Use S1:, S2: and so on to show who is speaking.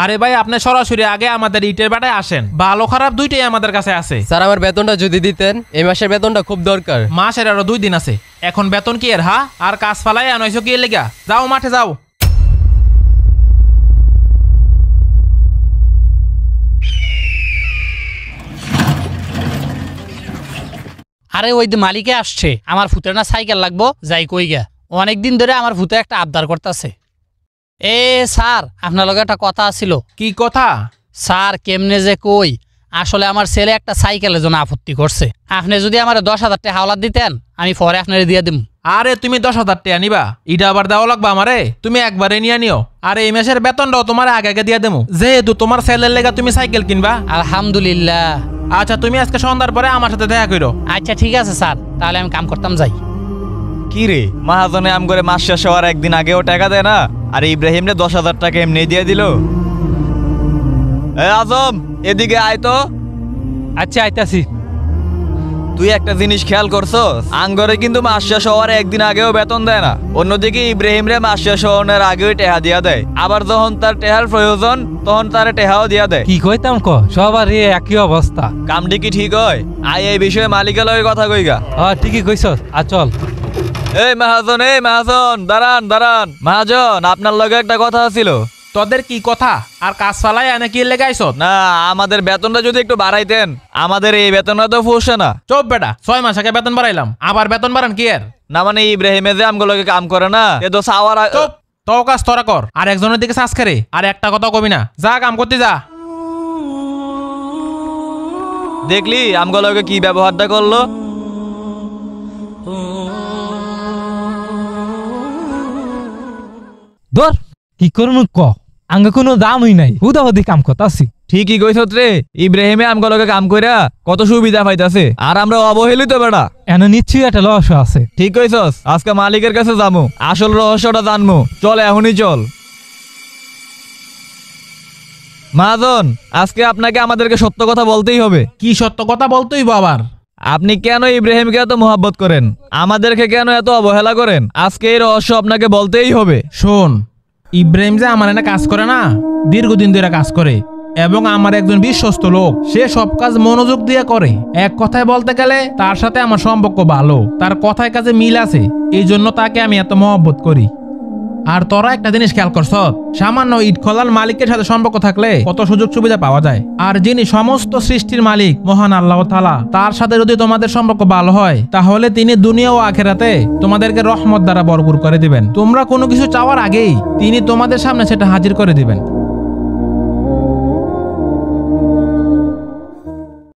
S1: আরে ভাই আপনি সরাসরি আগে আমাদের ইটের বাটায় আসেন, ভালো খারাপ দুইটাই আমাদের কাছে আছে।
S2: স্যার আমার বেতনটা যদি দিতেন, এই মাসের বেতনটা খুব দরকার।
S1: মাসের আরো 2 দিন আছে, এখন বেতন কি এর আর কাজ ফালাই আনাইছো কি এর লেগা? যাও মাঠে যাও।
S3: আরে ওই যে মালিকে আসছে, আমার ফুতের না সাইকেল লাগবো, যাই কই গা। অনেকদিন ধরে আমার ফুতে একটা আবদার করতেছে। স্যার আপনার লগে একটা কথা ছিল।
S1: কি কথা?
S3: স্যার কেমনে যে কই, আসলে আমার ছেলে একটা সাইকেলের জন্য আপত্তি করছে। আপনি যদি আমার 10,000 টাকা হাওলাত দিতেন, আমি পরে আপনারে দিয়ে দিব।
S1: আরে তুমি 10,000 টাকা নিবা? এটা আবার দেওয়া লাগবে আমারে? তুমি একবারে নিয়ে নিও। আরে এই মাসের বেতনটাও তোমার আগে আগে দিয়ে দেবো, যেহেতু তোমার ছেলের লেগা তুমি সাইকেল কিনবা।
S3: আলহামদুলিল্লাহ।
S1: আচ্ছা তুমি আজকে সন্ধ্যার পরে আমার সাথে দেখা করো।
S3: আচ্ছা ঠিক আছে স্যার, তাহলে আমি কাম করতাম যাই।
S4: কি রে মাহাজনে আম করে মাস শেষ হওয়ার একদিন আগেও টাকা দেয় না, আর ইব্রাহিম রে 10,000 টাকা এমনি দিয়ে দিল। আজম এদিকে আয় তো।
S5: আচ্ছা আইতাছি।
S4: তুই একটা জিনিস খেয়াল করছস, আঙ্গরে কিন্তু মাস শেষ হওয়ার একদিন আগেও বেতন দেয় না, অন্যদিকে ইব্রাহিম রে মাস শেষ হওয়ার আগেও টেহা দিয়া দেয়, আবার যখন তার টেহার প্রয়োজন তখন তার টেহাও দিয়া দেয়।
S5: কি কইতাম ক, সবার একই অবস্থা।
S4: কামটি কি ঠিক হয়? আয় এই বিষয়ে মালিকের লগে কথা কইগা।
S5: ঠিকই কইছস, চল।
S4: এই মাহাজন দাঁড়ান দাঁড়ান। মাহাজন আপনার লগে একটা কথা ছিল।
S1: তোদের কি কথা? আর কাজ ফালাই আনে কি লেগাইছ?
S4: না আমাদের বেতনটা যদি একটু বাড়াইতেন, আমাদের এই বেতনটা তো ফুসে না।
S1: চুপ বেটা, 6 মাস আগে বেতন বাড়াইলাম, আবার বেতন বাড়ান কি এর?
S4: না মানে ইব্রাহিমে যে আমগুলোকে কাম করে না, এ তো সাওয়ার।
S1: চুপ, তো কাজ তোরা কর, আর একজনের দিকে চাষ করে আর একটা কথা কবি না, যা কাম করতে যা।
S4: দেখলি আমগুলোকে কি ব্যবহারটা করলো।
S5: ধর কি করুন ক, আঙ্গে কোনো দামই নাই, হুদাহুদি কাম করতাছি।
S4: ঠিকই কইছত রে, ইব্রাহিমে আমগুলোকে কাম কইরা কত সুবিধা পাইতাছে, আর আমরা অবহেলিত বেটা।
S5: এনে নিশ্চয়ই একটা রহস্য আছে।
S4: ঠিক কইছস, আজকে মালিকের কাছে যাবো, আসল রহস্যটা জানবো। চল এখনই চল। মহাজন আজকে আপনাকে আমাদেরকে সত্য কথা বলতেই হবে।
S1: কি সত্য কথা বলতেই আবার?
S4: আপনি কেন ইব্রাহিমকে এত মোহাব্বত করেন, আমাদেরকে কেন এত অবহেলা করেন, আজকে এই রহস্য আপনাকে বলতেই হবে।
S1: শোন, ইব্রাহিম যে আমার এনে কাজ করে না, দীর্ঘদিন ধরে কাজ করে, এবং আমার একজন বিশ্বস্ত লোক, সে সব কাজ মনোযোগ দিয়ে করে। এক কথায় বলতে গেলে তার সাথে আমার সম্পর্ক ভালো, তার কথায় কাজে মিল আছে, এই জন্য তাকে আমি এত মহব্বত করি। আর তোরা একটা জিনিস খেয়াল করছ, সামান্য ইট খোলার মালিকের সাথে সম্পর্ক থাকলে কত সুযোগ সুবিধা পাওয়া যায়। আর যিনি সমস্ত সৃষ্টির মালিক মহান আল্লাহ তাআলা, তার সাথে যদি তোমাদের সম্পর্ক ভালো হয়, তাহলে তিনি দুনিয়া ও আখিরাতে তোমাদেরকে রহমত দ্বারা ভরপুর করে দিবেন। তোমরা কোনো কিছু চাওয়ার আগেই তিনি তোমাদের সামনে সেটা হাজির করে দিবেন।